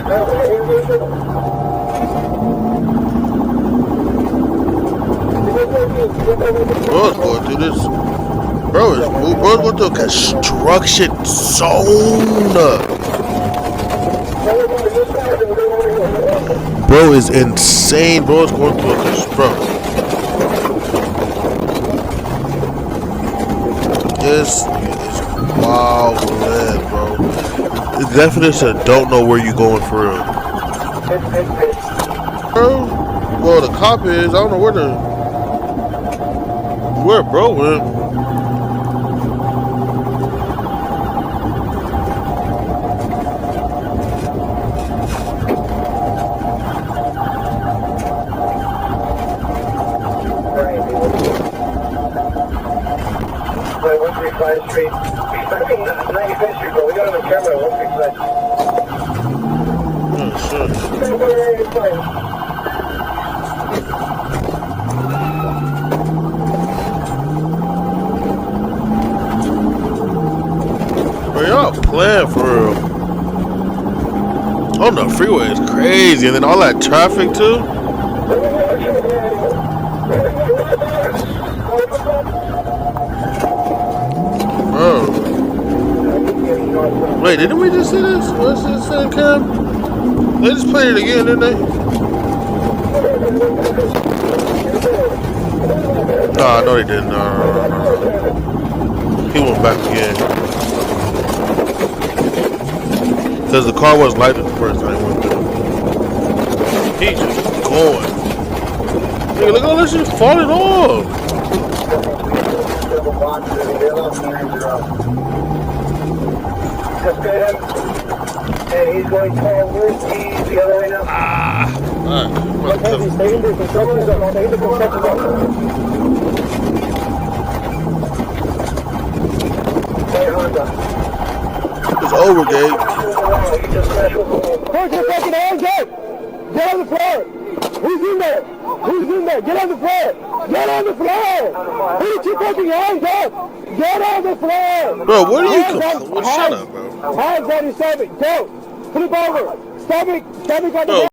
Bro's going through this. Bro's going through a construction zone. Bro is insane. Bro is going through a construction. This is wild land, bro. The definition of don't know where you going for real. Bro, well the cop is. I don't know where bro went. Street. Expecting 95th Street, bro. We got him on camera at 165. Bro, y'all playing for real. Oh no, freeway is crazy, and then all that traffic too. Bro. Wait, didn't we just see this? What's this saying, Cam? They just played it again, didn't they? Nah, no they didn't. No. He went back again. Because the car was lighted the first time he went through. He just going. Nigga, look at all this shit falling off. Just get him. And he's going forward. He's the other way now. Alright. Stay in the construction zone. Stay in the construction zone. Stay Honda. It's over, Gabe. Put your fucking hands up! Get on the floor! Who's in there? Who's in there? Get on the floor! Get on the floor! Put your fucking hands up! Get on the floor! Bro, what are you Shut up, bro. Hands on your stomach. Go! Flip over! Stomach on the ground.